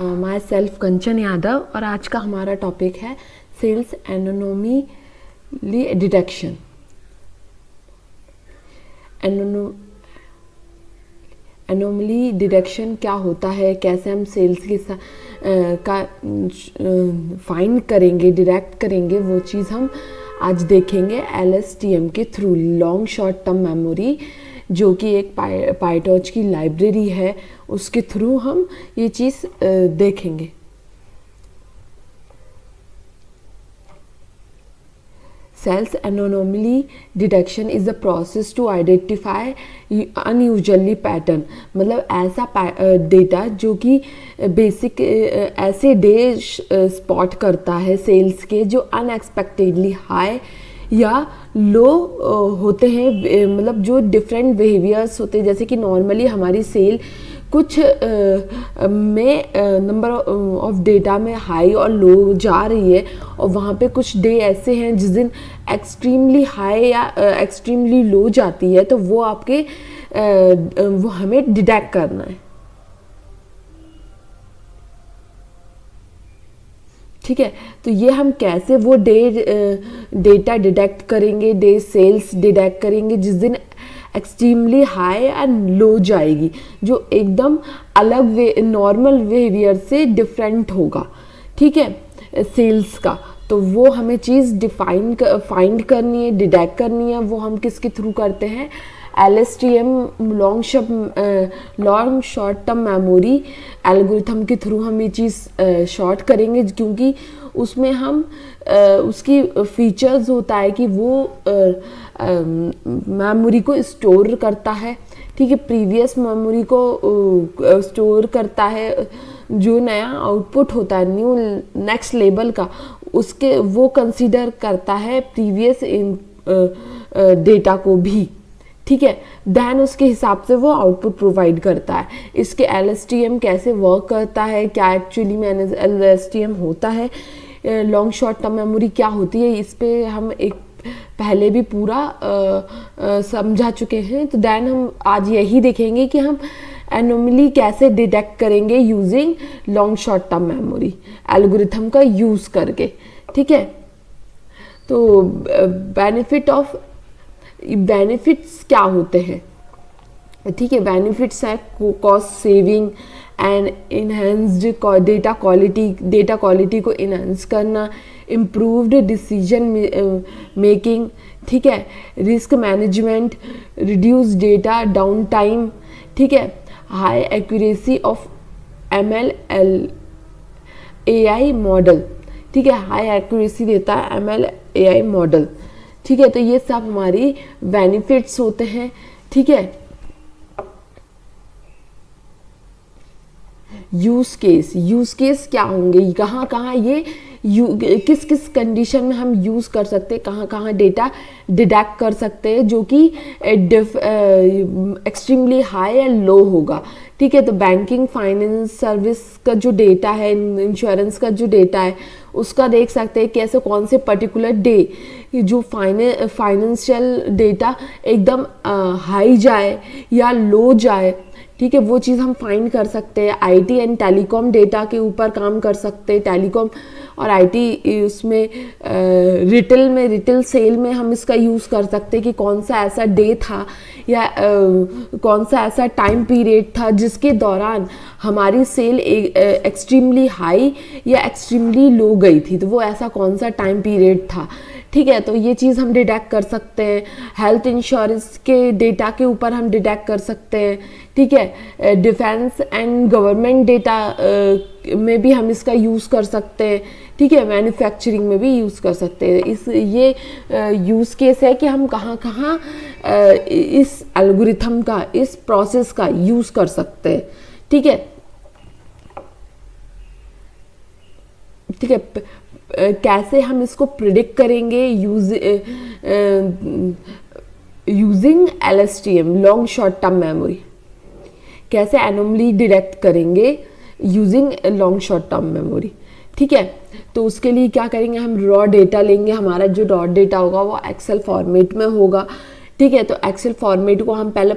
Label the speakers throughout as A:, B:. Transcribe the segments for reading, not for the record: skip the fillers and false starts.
A: My self कंचन यादव और आज का हमारा टॉपिक है sales anomaly detection. Anomaly detection क्या होता है, कैसे हम सेल्स के का फाइंड करेंगे, डिटेक्ट करेंगे, वो चीज़ हम आज देखेंगे LSTM के through, long short term memory, जो कि एक पाइटॉर्च की लाइब्रेरी है, उसके थ्रू हम ये चीज़ देखेंगे। Sales anomaly detection is the process to identify unusually pattern, मतलब ऐसा डेटा जो कि बेसिक ऐसे डे स्पॉट करता है सेल्स के जो अनएक्सपेक्टेडली हाई या लो होते हैं, मतलब जो डिफरेंट बिहेवियर्स होते हैं। जैसे कि नॉर्मली हमारी सेल कुछ में नंबर ऑफ डेटा में हाई और लो जा रही है, और वहाँ पे कुछ डे ऐसे हैं जिस दिन एक्सट्रीमली हाई या एक्सट्रीमली लो जाती है, तो वो आपके वो हमें डिटेक्ट करना है। ठीक है, तो ये हम कैसे वो डेटा डिटेक्ट करेंगे, डे सेल्स डिटेक्ट करेंगे जिस दिन एक्सट्रीमली हाई एंड लो जाएगी, जो एकदम अलग नॉर्मल बिहेवियर से डिफरेंट होगा। ठीक है, सेल्स का तो वो हमें चीज़ फाइंड करनी है, डिटेक्ट करनी है। वो हम किसके थ्रू करते हैं? LSTM long short term memory algorithm के थ्रू हम ये चीज़ शॉर्ट करेंगे, क्योंकि उसमें हम उसकी फीचर्स होता है कि वो मेमोरी को स्टोर करता है। ठीक है, प्रीवियस मेमोरी को स्टोर करता है, जो नया आउटपुट होता है न्यू नेक्स्ट लेवल का, उसके वो कंसीडर करता है प्रीवियस डेटा को भी। ठीक है, देन उसके हिसाब से वो आउटपुट प्रोवाइड करता है। इसके LSTM कैसे वर्क करता है, क्या एक्चुअली में LSTM होता है, लॉन्ग शॉर्ट टर्म मेमोरी क्या होती है, इस पे हम एक पहले भी पूरा समझा चुके हैं। तो देन हम आज यही देखेंगे कि हम एनोमली कैसे डिटेक्ट करेंगे using long short term memory algorithm का यूज़ करके। ठीक है, तो बेनिफिट्स क्या होते हैं? ठीक है, बेनिफिट्स है cost saving and enhanced data quality को इनहेंस करना, इम्प्रूव्ड डिसीजन मेकिंग, ठीक है, risk management, reduce data down time, ठीक है, high accuracy of ML AI model. ठीक है, हाई एक्यूरेसी देता है ML AI मॉडल। ठीक है, तो ये सब हमारी बेनिफिट्स होते हैं। ठीक है, यूज केस क्या होंगे, कहाँ ये किस कंडीशन में हम यूज़ कर सकते हैं, कहाँ डेटा डिटेक्ट कर सकते हैं जो कि एक्सट्रीमली हाई या लो होगा। ठीक है, तो बैंकिंग फाइनेंस सर्विस का जो डेटा है, इंश्योरेंस का जो डेटा है, उसका देख सकते हैं कि ऐसे कौन से पर्टिकुलर डे जो फाइनेंशियल डेटा एकदम हाई जाए या लो जाए। ठीक है, वो चीज़ हम फाइंड कर सकते हैं। IT एंड टेलीकॉम डेटा के ऊपर काम कर सकते हैं। टेलीकॉम और IT उसमें रिटेल सेल में हम इसका यूज़ कर सकते हैं कि कौन सा ऐसा डे था या कौन सा ऐसा टाइम पीरियड था जिसके दौरान हमारी सेल एक्सट्रीमली हाई या एक्सट्रीमली लो गई थी, तो वो ऐसा कौन सा टाइम पीरियड था। ठीक है, तो ये चीज़ हम डिटेक्ट कर सकते हैं। हेल्थ इंश्योरेंस के डेटा के ऊपर हम डिटेक्ट कर सकते हैं। ठीक है, डिफेंस एंड गवर्नमेंट डेटा में भी हम इसका यूज़ कर सकते हैं। ठीक है, मैन्युफैक्चरिंग में भी यूज़ कर सकते हैं। ये यूज़ केस है कि हम कहाँ इस एल्गोरिथम का, इस प्रोसेस का यूज़ कर सकते हैं। ठीक है, ठीक है, कैसे हम इसको प्रिडिक्ट करेंगे using LSTM long short term memory, कैसे एनोमली डिटेक्ट करेंगे using long short term memory. ठीक है, तो उसके लिए क्या करेंगे, हम रॉ डेटा लेंगे। हमारा जो रॉ डेटा होगा वो एक्सेल फॉर्मेट में होगा। ठीक है, तो एक्सेल फॉर्मेट को हम पहले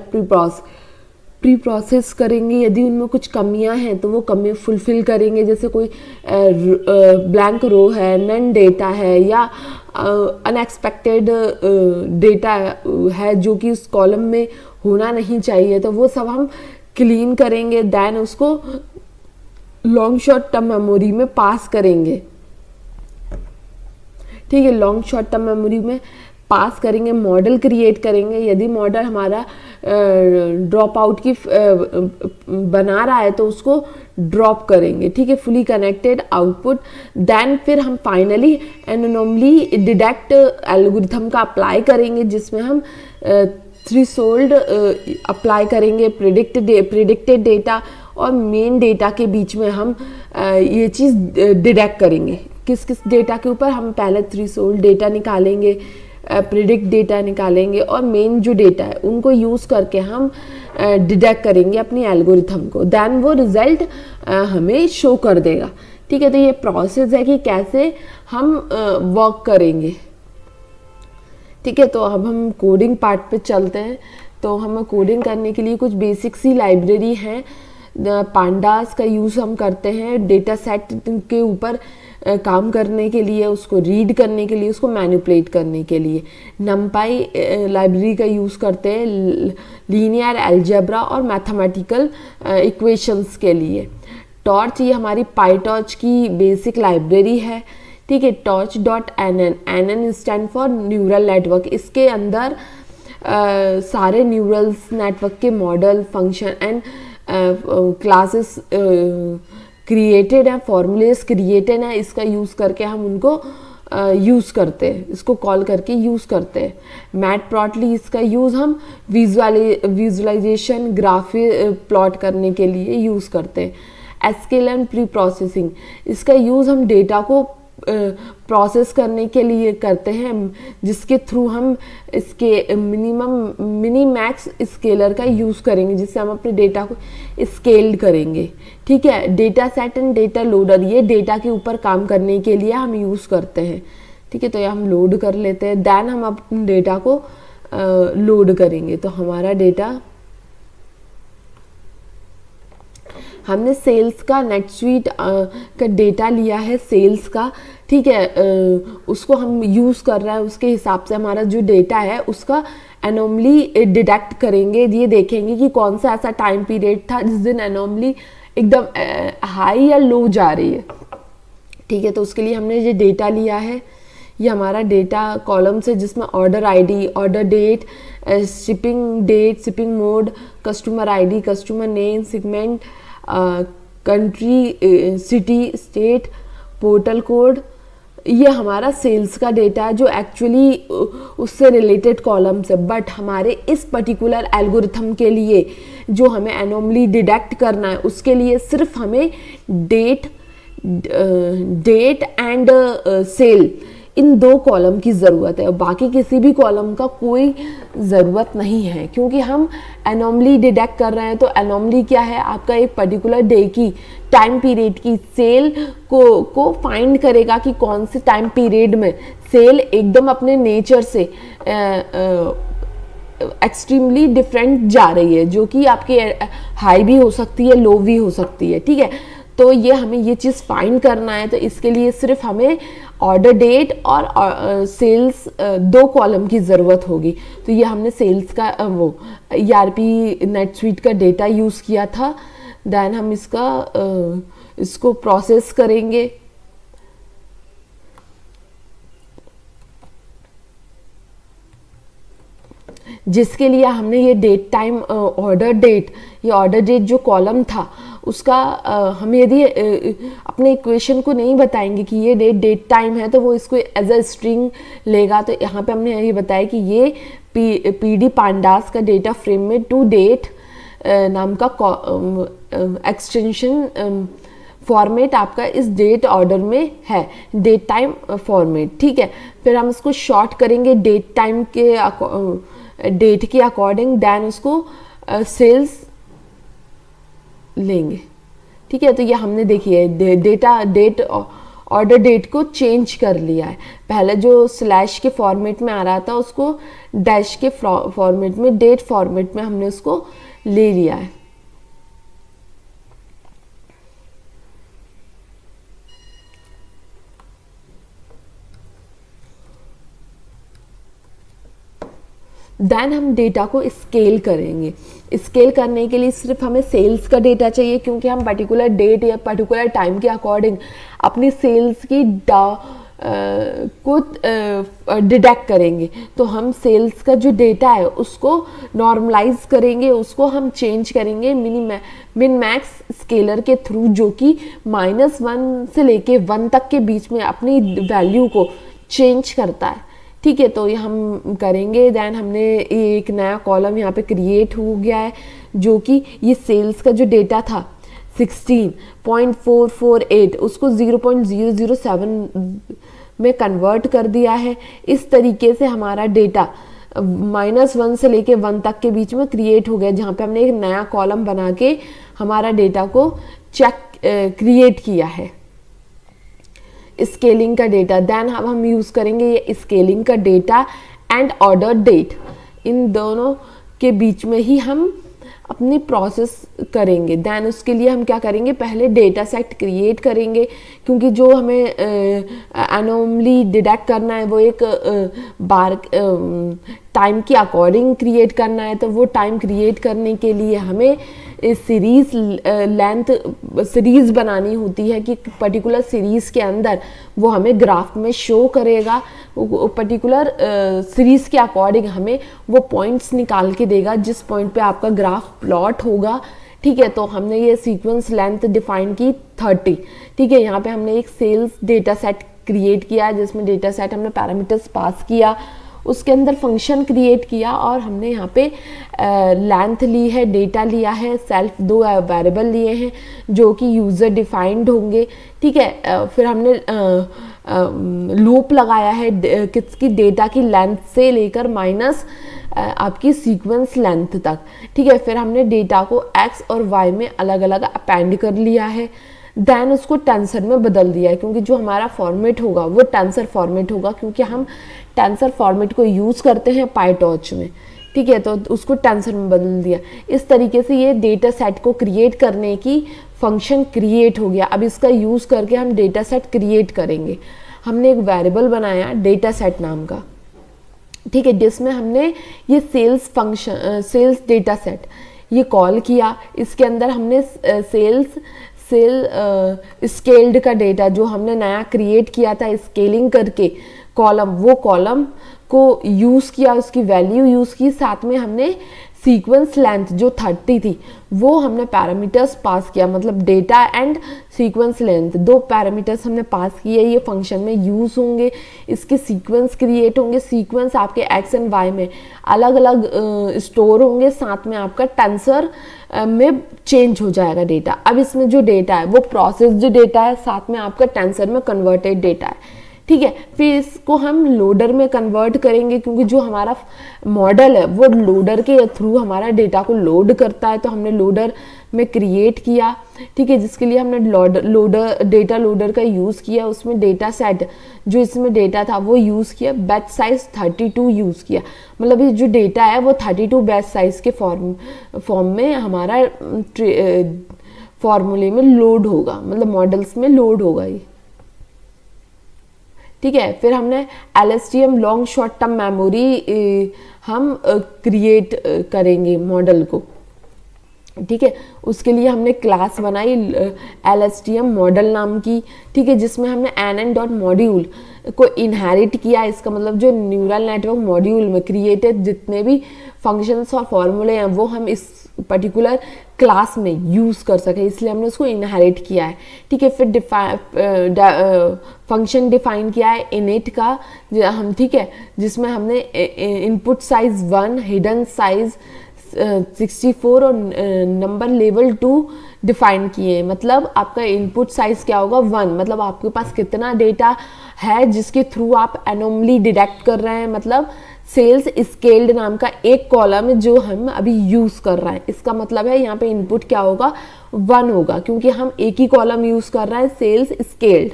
A: प्री प्रोसेस करेंगे, यदि उनमें कुछ कमियां हैं तो वो कमियां फुलफिल करेंगे, जैसे कोई ब्लैंक रो है, नन डेटा है, या अनएक्सपेक्टेड डेटा है जो कि उस कॉलम में होना नहीं चाहिए, तो वो सब हम क्लीन करेंगे। देन उसको लॉन्ग शॉर्ट टर्म मेमोरी में पास करेंगे। ठीक है, लॉन्ग शॉर्ट टर्म मेमोरी में पास करेंगे, मॉडल क्रिएट करेंगे। यदि मॉडल हमारा ड्रॉप आउट की बना रहा है तो उसको ड्रॉप करेंगे। ठीक है, फुली कनेक्टेड आउटपुट। देन फिर हम फाइनली एनोमली डिटेक्ट एल्गोरिथम का अप्लाई करेंगे, जिसमें हम थ्रेशोल्ड अप्लाई करेंगे प्रिडिक्टेड डेटा और मेन डेटा के बीच में हम ये चीज़ डिटेक्ट करेंगे। किस किस डेटा के ऊपर हम पहले थ्रेशोल्ड डेटा निकालेंगे, प्रिडिक्ट डेटा निकालेंगे, और मेन जो डेटा है उनको यूज़ करके हम डिटेक्ट करेंगे अपनी एल्गोरिथम को। देन वो रिजल्ट हमें शो कर देगा। ठीक है, तो ये प्रोसेस है कि कैसे हम वर्क करेंगे। ठीक है, तो अब हम कोडिंग पार्ट पे चलते हैं। तो हमें कोडिंग करने के लिए कुछ बेसिक सी लाइब्रेरी हैं। पांडास का यूज़ हम करते हैं डेटा सेट के ऊपर काम करने के लिए, उसको रीड करने के लिए, उसको मैनिपुलेट करने के लिए। नमपाई लाइब्रेरी का यूज़ करते हैं लीनियर अलजेब्रा और मैथमेटिकल इक्वेशंस के लिए। टॉर्च ये हमारी पाईटॉर्च की बेसिक लाइब्रेरी है। ठीक है, torch.nn, NN stand for neural network. इसके अंदर सारे न्यूरल्स नेटवर्क के model, function and classes created है, फॉर्मूलेस क्रिएटेड है। इसका यूज़ करके हम उनको यूज़ करते हैं, इसको कॉल करके यूज़ करते हैं। मैटप्लॉटली इसका यूज़ हम विजुअलाइजेशन, ग्राफी प्लॉट करने के लिए यूज़ करते हैं। एसक्यूएल प्री प्रोसेसिंग, इसका यूज़ हम डेटा को प्रोसेस करने के लिए करते हैं, जिसके थ्रू हम इसके मिनी मैक्स स्केलर का यूज़ करेंगे, जिससे हम अपने डेटा को स्केल्ड करेंगे। ठीक है, data set and data loader, ये डेटा के ऊपर काम करने के लिए हम यूज़ करते हैं। ठीक है, तो ये हम लोड कर लेते हैं। देन हम अपने डेटा को लोड करेंगे। तो हमारा डेटा, हमने सेल्स का नेटस्वीट का डेटा लिया है सेल्स का। ठीक है, उसको हम यूज़ कर रहे हैं, उसके हिसाब से हमारा जो डेटा है उसका एनोमली डिटेक्ट करेंगे। ये देखेंगे कि कौन सा ऐसा टाइम पीरियड था जिस दिन एनोमली एकदम हाई या लो जा रही है। ठीक है, तो उसके लिए हमने ये डेटा लिया है। ये हमारा डेटा कॉलम्स है, जिसमें order ID, order date, shipping date, shipping mode, customer ID, customer name, segment, country, city, state, portal code. ये हमारा सेल्स का डेटा है जो एक्चुअली उससे रिलेटेड कॉलम्स है। बट हमारे इस पर्टिकुलर एल्गोरिथम के लिए जो हमें एनोमली डिटेक्ट करना है, उसके लिए सिर्फ हमें डेट एंड सेल, इन दो कॉलम की ज़रूरत है, बाकी किसी भी कॉलम का कोई ज़रूरत नहीं है, क्योंकि हम एनोमली डिटेक्ट कर रहे हैं। तो एनोमली क्या है, आपका एक पर्टिकुलर डे की टाइम पीरियड की सेल को फाइंड करेगा कि कौन से टाइम पीरियड में सेल एकदम अपने नेचर से एक्सट्रीमली डिफरेंट जा रही है, जो कि आपकी हाई भी हो सकती है, लो भी हो सकती है। ठीक है, तो ये हमें ये चीज़ फाइंड करना है। तो इसके लिए सिर्फ हमें ऑर्डर डेट और सेल्स दो कॉलम की ज़रूरत होगी। तो ये हमने सेल्स का वो ERP नेटस्वीट का डेटा यूज़ किया था। देन हम इसको प्रोसेस करेंगे। जिसके लिए हमने ये डेट टाइम ऑर्डर डेट, ये ऑर्डर डेट जो कॉलम था उसका हम यदि अपने इक्वेशन को नहीं बताएंगे कि ये डेट टाइम है, तो वो इसको एज अ स्ट्रिंग लेगा। तो यहाँ पे हमने ये बताया कि ये PD पांडास का डेटा फ्रेम में टू डेट नाम का एक्सटेंशन फॉर्मेट आपका इस डेट ऑर्डर में है, डेट टाइम फॉर्मेट। ठीक है, फिर हम इसको शॉर्ट करेंगे डेट टाइम के डेट के अकॉर्डिंग, देन उसको सेल्स लेंगे। ठीक है, तो ये हमने देखिए डेट ऑर्डर डेट को चेंज कर लिया है। पहले जो स्लैश के फॉर्मेट में आ रहा था उसको डैश के फॉर्मेट में, डेट फॉर्मेट में हमने उसको ले लिया है। देन हम डेटा को स्केल करेंगे। स्केल करने के लिए सिर्फ हमें सेल्स का डेटा चाहिए, क्योंकि हम पर्टिकुलर डेट या पर्टिकुलर टाइम के अकॉर्डिंग अपनी सेल्स की को डिडक्ट करेंगे। तो हम सेल्स का जो डेटा है उसको नॉर्मलाइज करेंगे, उसको हम चेंज करेंगे मिन मैक्स स्केलर के थ्रू, जो कि -1 से लेके 1 तक के बीच में अपनी वैल्यू को चेंज करता है। ठीक है, तो ये हम करेंगे। देन हमने एक नया कॉलम यहाँ पे क्रिएट हो गया है, जो कि ये सेल्स का जो डेटा था 16.448 उसको 0.007 में कन्वर्ट कर दिया है। इस तरीके से हमारा डेटा -1 से लेके 1 तक के बीच में क्रिएट हो गया, जहाँ पे हमने एक नया कॉलम बना के हमारा डेटा को क्रिएट किया है। स्केलिंग का डेटा, देन अब हम यूज़ करेंगे ये स्केलिंग का डेटा एंड ऑर्डर डेट, इन दोनों के बीच में ही हम अपनी प्रोसेस करेंगे। देन उसके लिए हम क्या करेंगे, पहले डेटा सेट क्रिएट करेंगे, क्योंकि जो हमें एनोमली डिटेक्ट करना है वो एक बार टाइम के अकॉर्डिंग क्रिएट करना है। तो वो टाइम क्रिएट करने के लिए हमें सीरीज लेंथ सीरीज बनानी होती है कि पर्टिकुलर सीरीज के अंदर वो हमें ग्राफ में शो करेगा, पर्टिकुलर सीरीज के अकॉर्डिंग हमें वो पॉइंट्स निकाल के देगा जिस पॉइंट पे आपका ग्राफ प्लॉट होगा। ठीक है, तो हमने ये सीक्वेंस लेंथ डिफाइन की 30। ठीक है, यहाँ पे हमने एक सेल्स डेटा सेट क्रिएट किया जिसमें डेटा सेट हमने पैरामीटर्स पास किया, उसके अंदर फंक्शन क्रिएट किया और हमने यहाँ पे लेंथ ली है, डेटा लिया है, सेल्फ 2 वेरिएबल लिए हैं जो कि यूज़र डिफाइंड होंगे। ठीक है, फिर हमने लूप लगाया है किसकी, डेटा की लेंथ से लेकर माइनस आपकी सीक्वेंस लेंथ तक। ठीक है, फिर हमने डेटा को एक्स और वाई में अलग अलग अपेंड कर लिया है। देन उसको टेंसर में बदल दिया है, क्योंकि जो हमारा फॉर्मेट होगा वो टेंसर फॉर्मेट होगा, क्योंकि हम टेंसर फॉर्मेट को यूज़ करते हैं पाईटॉर्च में। ठीक है, तो उसको टेंसर में बदल दिया। इस तरीके से ये डेटा सेट को क्रिएट करने की फंक्शन क्रिएट हो गया। अब इसका यूज़ करके हम डेटा सेट क्रिएट करेंगे। हमने एक वेरिएबल बनाया डेटा सेट नाम का, ठीक है, जिसमें हमने ये sales function sales data set ये कॉल किया। इसके अंदर हमने स्केल्ड का डेटा जो हमने नया क्रिएट किया था स्केलिंग करके कॉलम, वो कॉलम को यूज़ किया, उसकी वैल्यू यूज़ की। साथ में हमने सीक्वेंस लेंथ जो 30 थी वो हमने पैरामीटर्स पास किया, मतलब data and sequence length 2 parameters हमने पास किए। ये फंक्शन में यूज़ होंगे, इसके सीक्वेंस क्रिएट होंगे। सीक्वेंस आपके एक्स एंड वाई में अलग अलग स्टोर होंगे, साथ में आपका टेंसर में चेंज हो जाएगा डेटा। अब इसमें जो डेटा है वो प्रोसेस्ड डेटा है, साथ में आपका टेंसर में कन्वर्टेड डेटा है। ठीक है, फिर इसको हम लोडर में कन्वर्ट करेंगे, क्योंकि जो हमारा मॉडल है वो लोडर के थ्रू हमारा डेटा को लोड करता है। तो हमने लोडर में क्रिएट किया, ठीक है, जिसके लिए हमने डेटा लोडर का यूज़ किया। उसमें डेटा सेट जो इसमें डेटा था वो यूज़ किया, बैच साइज 32 यूज़ किया, मतलब ये जो डेटा है वो 32 बैच साइज के फॉर्म में हमारा फॉर्मूले में लोड होगा, मतलब मॉडल्स में लोड होगा ये। ठीक है, फिर हमने LSTM long short term memory हम क्रिएट करेंगे मॉडल को। ठीक है, उसके लिए हमने क्लास बनाई LSTM मॉडल नाम की, ठीक है, जिसमें हमने nn.module को इनहेरिट किया। इसका मतलब जो न्यूरल नेटवर्क मॉड्यूल में क्रिएटेड जितने भी फंक्शंस और फॉर्मूले हैं वो हम इस पर्टिकुलर क्लास में यूज़ कर सके, इसलिए हमने उसको इनहेरिट किया है। ठीक है, फिर फंक्शन डिफाइन किया है इनिट का हम, ठीक है, जिसमें हमने इनपुट साइज 1, हिडन साइज 64 और नंबर लेवल 2 डिफाइन किए। मतलब आपका इनपुट साइज क्या होगा 1, मतलब आपके पास कितना डेटा है जिसके थ्रू आप एनोमली डिटेक्ट कर रहे हैं। मतलब सेल्स स्केल्ड नाम का एक कॉलम है जो हम अभी यूज़ कर रहे हैं, इसका मतलब है यहाँ पे इनपुट क्या होगा 1 होगा, क्योंकि हम एक ही कॉलम यूज़ कर रहे हैं सेल्स स्केल्ड।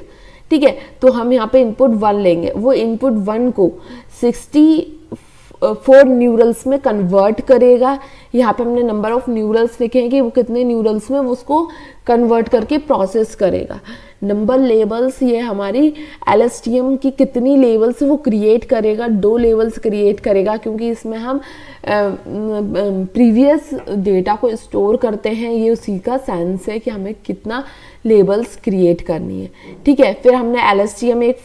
A: ठीक है, तो हम यहाँ पे इनपुट 1 लेंगे। वो इनपुट 1 को 4 न्यूरल्स में कन्वर्ट करेगा। यहाँ पे हमने नंबर ऑफ न्यूरल्स लिखे हैं कि वो कितने न्यूरल्स में वो उसको कन्वर्ट करके प्रोसेस करेगा। नंबर लेवल्स, ये हमारी LSTM की कितनी लेवल्स वो क्रिएट करेगा, 2 लेवल्स क्रिएट करेगा, क्योंकि इसमें हम प्रीवियस डेटा को स्टोर करते हैं। ये उसी का सेंस है कि हमें कितना लेबल्स क्रिएट करनी है। ठीक है, फिर हमने LSTM एक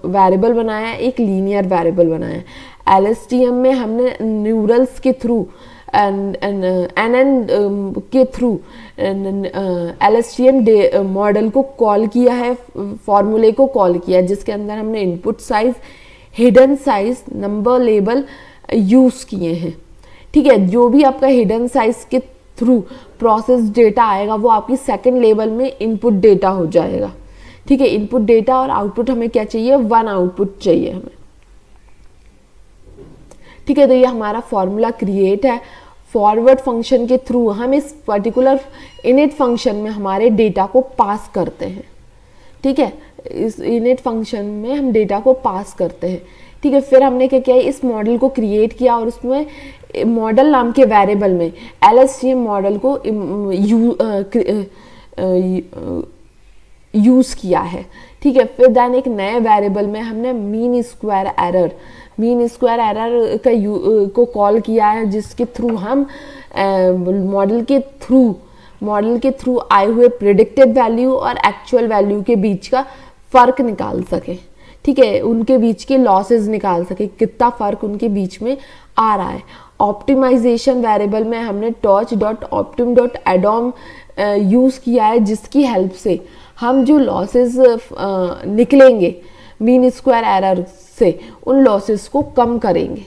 A: वेरिएबल बनाया, एक लीनियर वेरिएबल बनाया। LSTM में हमने न्यूरल्स के थ्रू के थ्रू LSTM मॉडल को कॉल किया है, फॉर्मूले को कॉल किया, जिसके अंदर हमने input size, hidden size, number label use किए हैं। ठीक है, जो भी आपका हिडन साइज के थ्रू प्रोसेस डेटा आएगा वो आपकी सेकंड लेवल में इनपुट डेटा हो जाएगा। ठीक है, इनपुट डेटा और आउटपुट हमें क्या चाहिए, 1 आउटपुट चाहिए हमें। ठीक है, तो ये हमारा फॉर्मूला क्रिएट है। फॉरवर्ड फंक्शन के थ्रू हम इस पर्टिकुलर इनिट फंक्शन में हमारे डेटा को पास करते हैं। ठीक है, इस इनिट फंक्शन में हम डेटा को पास करते हैं। ठीक है, फिर हमने क्या किया, इस मॉडल को क्रिएट किया और उसमें मॉडल नाम के वेरिएबल में LSTM मॉडल को यूज किया है। ठीक है, फिर देन एक नए वेरिएबल में हमने मीन स्क्वायर एरर को कॉल किया है, जिसके थ्रू हम मॉडल के थ्रू आए हुए प्रेडिक्टेड वैल्यू और एक्चुअल वैल्यू के बीच का फर्क निकाल सके। ठीक है, उनके बीच के लॉसेस निकाल सके, कितना फर्क उनके बीच में आ रहा है। ऑप्टिमाइजेशन वेरिएबल में हमने torch.optim.addom यूज किया है, जिसकी हेल्प से हम जो लॉसेस निकलेंगे मीन स्क्वायर एरर से, उन लॉसेस को कम करेंगे।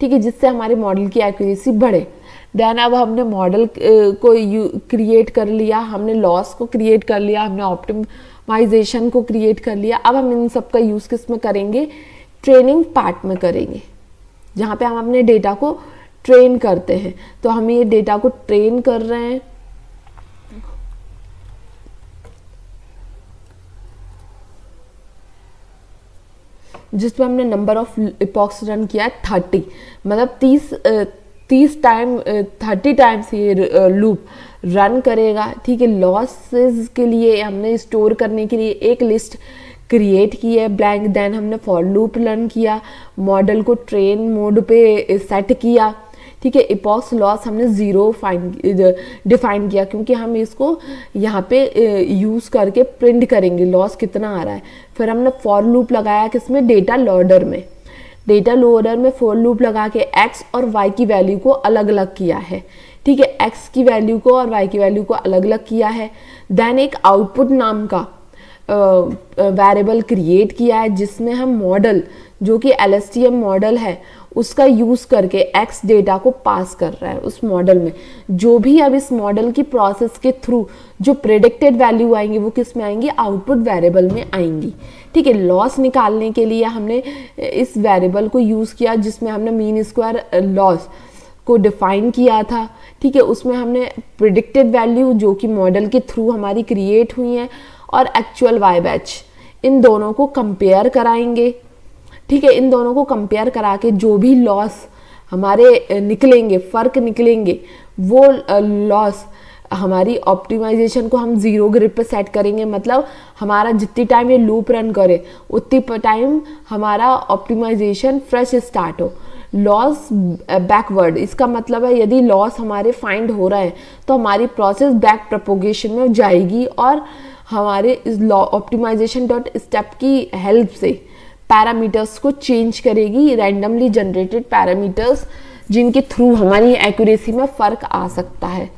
A: ठीक है, जिससे हमारे मॉडल की एक्यूरेसी बढ़े। देन अब हमने मॉडल को क्रिएट कर लिया, हमने लॉस को क्रिएट कर लिया, हमने ऑप्टिमाइजेशन को क्रिएट कर लिया। अब हम इन सब का यूज़ किस में करेंगे, ट्रेनिंग पार्ट में करेंगे, जहाँ पे हम अपने डेटा को ट्रेन करते हैं। तो हम ये डेटा को ट्रेन कर रहे हैं। जिसमें हमने नंबर ऑफ इपॉक्स रन किया 30, मतलब 30 टाइम्स ये लूप रन करेगा। ठीक है, लॉसेस के लिए हमने स्टोर करने के लिए एक लिस्ट क्रिएट की है ब्लैंक। देन हमने फॉर लूप रन किया, मॉडल को ट्रेन मोड पे सेट किया। ठीक है, इपॉक्स लॉस हमने 0 डिफाइन किया, क्योंकि हम इसको यहाँ पे यूज़ करके प्रिंट करेंगे लॉस कितना आ रहा है। फिर हमने फॉर लूप लगाया किसमें, डेटा लोडर में। डेटा लोडर में फॉर लूप लगा के x और y की वैल्यू को अलग अलग किया है। ठीक है, x की वैल्यू को और y की वैल्यू को अलग अलग किया है। देन एक आउटपुट नाम का वेरिएबल क्रिएट किया है, जिसमें हम मॉडल जो कि LSTM मॉडल है उसका यूज़ करके x डेटा को पास कर रहा है उस मॉडल में। जो भी अब इस मॉडल की प्रोसेस के थ्रू जो प्रेडिक्टेड वैल्यू आएंगी वो किस में आएंगी, आउटपुट वेरिएबल में आएंगी। ठीक है, लॉस निकालने के लिए हमने इस वेरिएबल को यूज़ किया, जिसमें हमने मीन स्क्वायर लॉस को डिफाइन किया था। ठीक है, उसमें हमने प्रेडिक्टेड वैल्यू जो कि मॉडल के थ्रू हमारी क्रिएट हुई हैं और एक्चुअल वाई बैच, इन दोनों को कंपेयर कराएंगे। ठीक है, इन दोनों को कंपेयर करा के जो भी लॉस हमारे निकलेंगे, फर्क निकलेंगे, वो लॉस हमारी ऑप्टिमाइजेशन को हम 0 ग्रिड पे सेट करेंगे। मतलब हमारा जितनी टाइम ये लूप रन करे उतनी टाइम हमारा ऑप्टिमाइजेशन फ्रेश स्टार्ट हो। लॉस बैकवर्ड, इसका मतलब है यदि लॉस हमारे फाइंड हो रहा है तो हमारी प्रोसेस बैक प्रोपोगेशन में जाएगी और हमारे इस ऑप्टिमाइजेशन डॉट स्टेप की हेल्प से पैरामीटर्स को चेंज करेगी, रैंडमली जनरेटेड पैरामीटर्स जिनके थ्रू हमारी एक्यूरेसी में फ़र्क आ सकता है।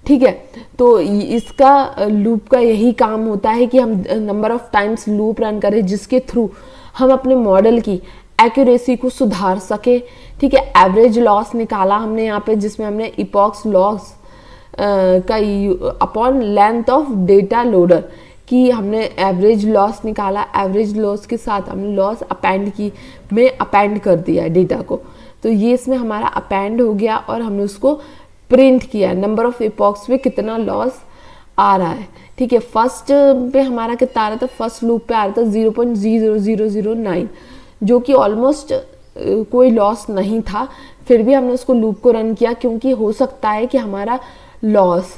A: ठीक है, तो इसका लूप का यही काम होता है कि हम number of times loop run करें, जिसके थ्रू हम अपने मॉडल की एक्यूरेसी को सुधार सके। ठीक है, एवरेज लॉस निकाला हमने यहाँ पे, जिसमें हमने इपॉक्स लॉस का upon length of data loader कि हमने एवरेज लॉस निकाला। एवरेज लॉस के साथ हमने लॉस अपेंड कर दिया डेटा को। तो ये इसमें हमारा अपेंड हो गया और हमने उसको प्रिंट किया, नंबर ऑफ इपॉक्स पे कितना लॉस आ रहा है। ठीक है, फर्स्ट पे हमारा कितना आ रहा था, फर्स्ट लूप पे आ रहा था 0.0009, जो कि ऑलमोस्ट कोई लॉस नहीं था, फिर भी हमने उसको लूप को रन किया, क्योंकि हो सकता है कि हमारा लॉस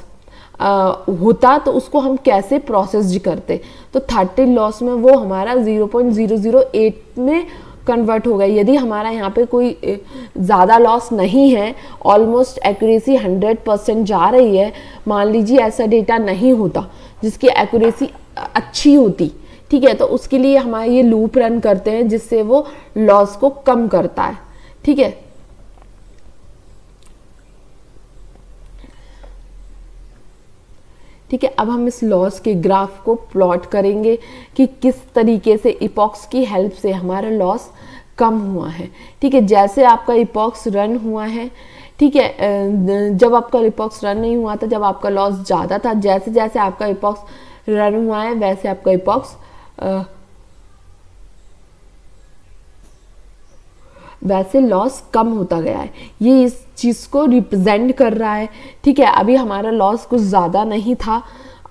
A: होता तो उसको हम कैसे प्रोसेस करते। तो 30 लॉस में वो हमारा 0.008 में कन्वर्ट हो गया। यदि हमारा यहाँ पे कोई ज़्यादा लॉस नहीं है, ऑलमोस्ट एक्यूरेसी 100% जा रही है, मान लीजिए ऐसा डेटा नहीं होता जिसकी एक्यूरेसी अच्छी होती, ठीक है, तो उसके लिए हमारे ये लूप रन करते हैं जिससे वो लॉस को कम करता है। ठीक है, ठीक है, अब हम इस लॉस के ग्राफ को प्लॉट करेंगे कि किस तरीके से इपॉक्स की हेल्प से हमारा लॉस कम हुआ है। ठीक है, जैसे आपका इपॉक्स रन हुआ है, ठीक है, जब आपका इपॉक्स रन नहीं हुआ था, जब आपका लॉस ज़्यादा था, जैसे जैसे आपका इपॉक्स रन हुआ है वैसे आपका इपॉक्स वैसे लॉस कम होता गया है। ये इस चीज़ को रिप्रेजेंट कर रहा है। ठीक है, अभी हमारा लॉस कुछ ज़्यादा नहीं था,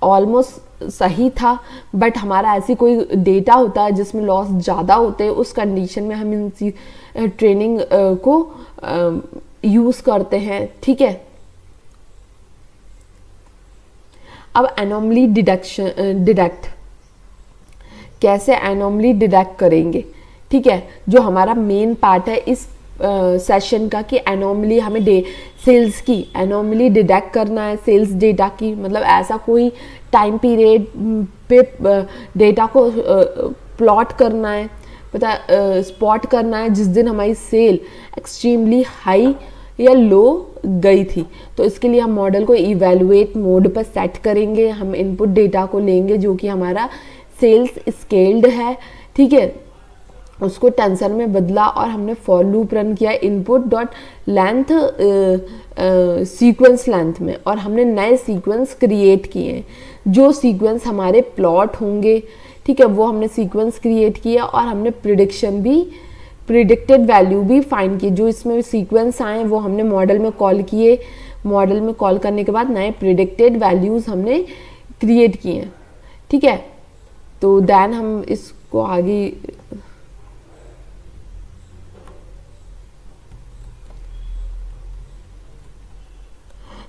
A: ऑलमोस्ट सही था, बट हमारा ऐसी कोई डेटा होता है जिसमें लॉस ज़्यादा होते हैं, उस कंडीशन में हम इन ट्रेनिंग को यूज़ करते हैं। ठीक है, अब एनोमली डिडक्ट कैसे एनोमली डिडक्ट करेंगे। ठीक है, जो हमारा मेन पार्ट है इस सेशन का कि एनोमली हमें सेल्स की एनोमली डिडक्ट करना है, सेल्स डेटा की, मतलब ऐसा कोई टाइम पीरियड पे डेटा को प्लॉट करना है, पता स्पॉट करना है जिस दिन हमारी सेल एक्सट्रीमली हाई या लो गई थी। तो इसके लिए हम मॉडल को इवेलुएट मोड पर सेट करेंगे, हम इनपुट डेटा को लेंगे जो कि हमारा सेल्स स्केल्ड है। ठीक है, उसको टेंसर में बदला और हमने फॉर लूप रन किया input dot length sequence length में, और हमने नए सीक्वेंस क्रिएट किए जो सीक्वेंस हमारे प्लॉट होंगे। ठीक है, वो हमने सीक्वेंस क्रिएट किया और हमने प्रिडिक्शन भी, प्रिडिक्टेड वैल्यू भी फाइंड की। जो इसमें सीक्वेंस आए वो हमने मॉडल में कॉल किए, मॉडल में कॉल करने के बाद नए प्रिडिक्टेड वैल्यूज हमने क्रिएट किए। ठीक है, तो देन हम इसको आगे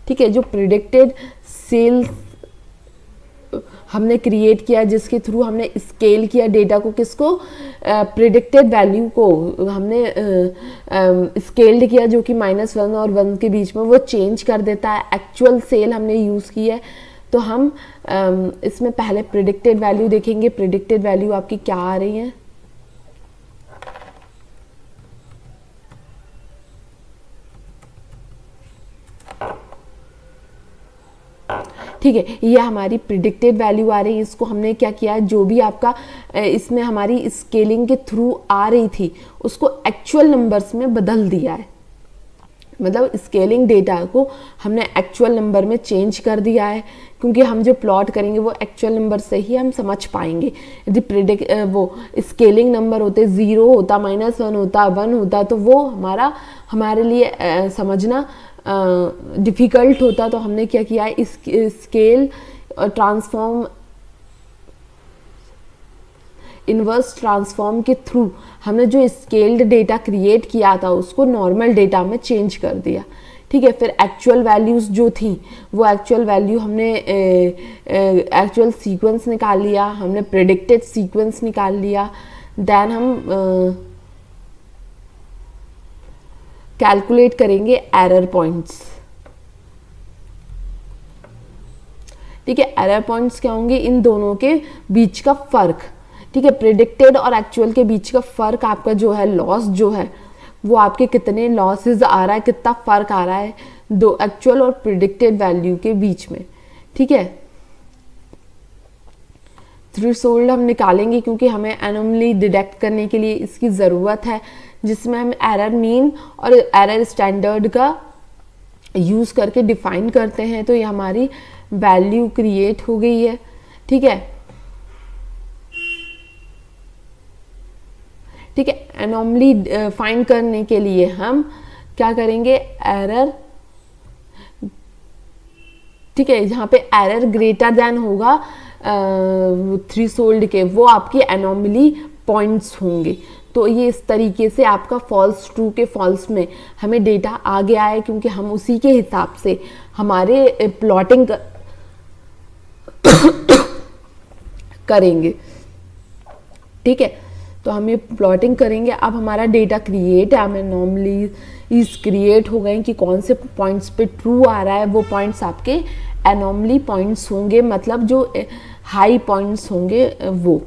A: ठीक है, जो प्रिडिक्टेड सेल्स हमने क्रिएट किया जिसके थ्रू हमने स्केल किया डेटा को, किसको, प्रिडिक्टेड वैल्यू को हमने स्केल्ड किया जो कि -1 और 1 के बीच में वो चेंज कर देता है। एक्चुअल सेल हमने यूज़ की है, तो हम इसमें पहले प्रिडिक्टेड वैल्यू देखेंगे। प्रिडिक्टेड वैल्यू आपकी क्या आ रही है, ठीक है, ये हमारी प्रिडिक्टेड वैल्यू आ रही है। इसको हमने क्या किया है, जो भी आपका इसमें हमारी स्केलिंग के थ्रू आ रही थी उसको एक्चुअल नंबर्स में बदल दिया है, मतलब स्केलिंग डेटा को हमने एक्चुअल नंबर में चेंज कर दिया है, क्योंकि हम जो प्लॉट करेंगे वो एक्चुअल नंबर से ही हम समझ पाएंगे। यदि वो स्केलिंग नंबर होते 0 होता, -1 होता, 1 होता, तो वो हमारे लिए समझना डिफ़िकल्ट होता। तो हमने क्या किया है, इस स्केल ट्रांसफॉर्म, इन्वर्स ट्रांसफॉर्म के थ्रू हमने जो स्केल्ड डेटा क्रिएट किया था उसको नॉर्मल डेटा में चेंज कर दिया। ठीक है, फिर एक्चुअल वैल्यूज़ जो थी वो एक्चुअल वैल्यू हमने एक्चुअल सीक्वेंस निकाल लिया, हमने प्रेडिक्टेड सीक्वेंस निकाल लिया। देन हम कैलकुलेट करेंगे एरर पॉइंट्स। ठीक है, एरर पॉइंट्स क्या होंगे, इन दोनों के बीच का फर्क। ठीक है, प्रिडिक्टेड और एक्चुअल के बीच का फर्क, आपका जो है लॉस जो है वो आपके कितने लॉसेस आ रहा है, कितना फर्क आ रहा है दो एक्चुअल और प्रिडिक्टेड वैल्यू के बीच में। ठीक है, थ्रेशोल्ड हम निकालेंगे क्योंकि हमें एनोमली डिटेक्ट करने के लिए इसकी ज़रूरत है, जिसमें हम एरर मीन और एरर स्टैंडर्ड का यूज़ करके डिफाइन करते हैं। तो ये हमारी वैल्यू क्रिएट हो गई है। ठीक है, ठीक है, एनोमली फाइंड करने के लिए हम क्या करेंगे, एरर, ठीक है, जहाँ पे एरर ग्रेटर देन होगा थ्रेशोल्ड के, वो आपकी एनोमली पॉइंट्स होंगे। तो ये इस तरीके से आपका फॉल्स ट्रू के फॉल्स में हमें डेटा आ गया है, क्योंकि हम उसी के हिसाब से हमारे प्लॉटिंग करेंगे। ठीक है, तो हम ये प्लॉटिंग करेंगे। अब हमारा डेटा क्रिएट है, हमें नॉर्मली इस क्रिएट हो गए कि कौन से पॉइंट्स पे ट्रू आ रहा है, वो पॉइंट्स आपके एनॉमली पॉइंट्स होंगे, मतलब जो हाई पॉइंट्स होंगे वो।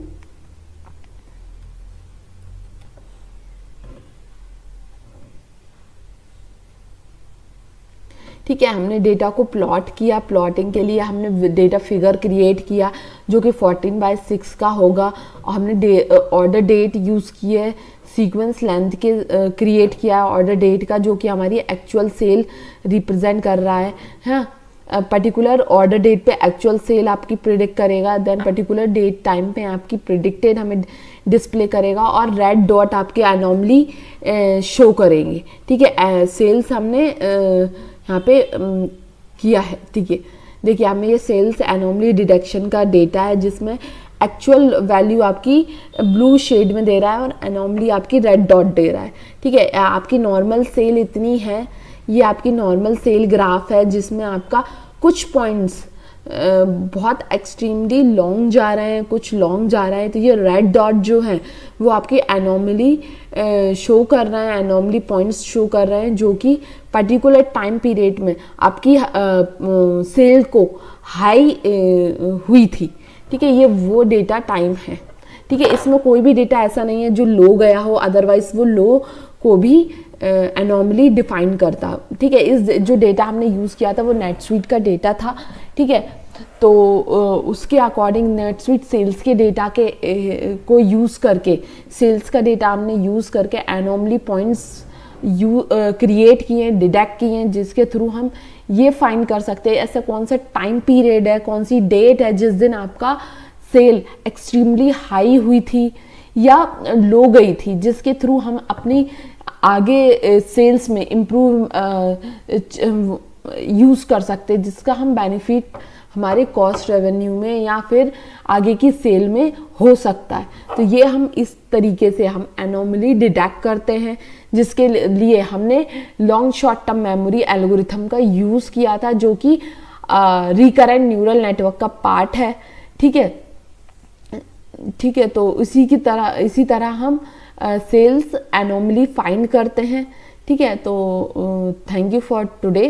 A: ठीक है, हमने डेटा को प्लॉट किया। प्लॉटिंग के लिए हमने डेटा फिगर क्रिएट किया जो कि 14/6 का होगा, और हमने ऑर्डर डेट यूज़ की है, सीक्वेंस लेंथ के क्रिएट किया ऑर्डर डेट का, जो कि हमारी एक्चुअल सेल रिप्रेजेंट कर रहा है। हाँ, पर्टिकुलर ऑर्डर डेट पे एक्चुअल सेल आपकी प्रिडिक्ट करेगा, देन पर्टिकुलर डेट टाइम पे आपकी प्रिडिक्टेड हमें डिस्प्ले करेगा, और रेड डॉट आपके एनॉमली शो करेंगे। ठीक है, सेल्स हमने यहाँ पे किया है। ठीक है, देखिए हमें ये सेल्स एनॉमली डिटेक्शन का डेटा है, जिसमें एक्चुअल वैल्यू आपकी ब्लू शेड में दे रहा है और एनॉमली आपकी रेड डॉट दे रहा है। ठीक है, आपकी नॉर्मल सेल इतनी है, ये आपकी नॉर्मल सेल ग्राफ है, जिसमें आपका कुछ पॉइंट्स बहुत एक्सट्रीमली लॉन्ग जा रहे हैं, कुछ लॉन्ग जा रहे हैं। तो ये रेड डॉट जो है वो आपकी एनॉमली शो कर रहे हैं, एनॉमली पॉइंट्स शो कर रहे हैं, जो कि पर्टिकुलर टाइम पीरियड में आपकी सेल को हाई हुई थी। ठीक है, ये वो डेटा टाइम है। ठीक है, इसमें कोई भी डेटा ऐसा नहीं है जो लो गया हो, अदरवाइज वो लो को भी एनॉमली डिफाइन करता। ठीक है, इस जो डेटा हमने यूज़ किया था वो नेटस्वीट का डेटा था। ठीक है, तो उसके अकॉर्डिंग नेटस्वीट सेल्स के डेटा के को यूज़ करके, सेल्स का डेटा हमने यूज़ करके एनॉमली पॉइंट्स क्रिएट किए, डिटेक्ट किए, जिसके थ्रू हम ये फाइंड कर सकते हैं ऐसा कौन सा टाइम पीरियड है, कौन सी डेट है जिस दिन आपका सेल एक्सट्रीमली हाई हुई थी या लो गई थी, जिसके थ्रू हम अपनी आगे सेल्स में इम्प्रूव यूज़ कर सकते हैं, जिसका हम बेनिफिट हमारे कॉस्ट रेवेन्यू में या फिर आगे की सेल में हो सकता है। तो ये हम इस तरीके से हम एनोमली डिटेक्ट करते हैं, जिसके लिए हमने long short term memory algorithm का यूज़ किया था, जो कि रिकरेंट न्यूरल नेटवर्क का पार्ट है। ठीक है, ठीक है, तो इसी तरह हम सेल्स एनोमली फाइंड करते हैं। ठीक है, तो थैंक यू फॉर टुडे।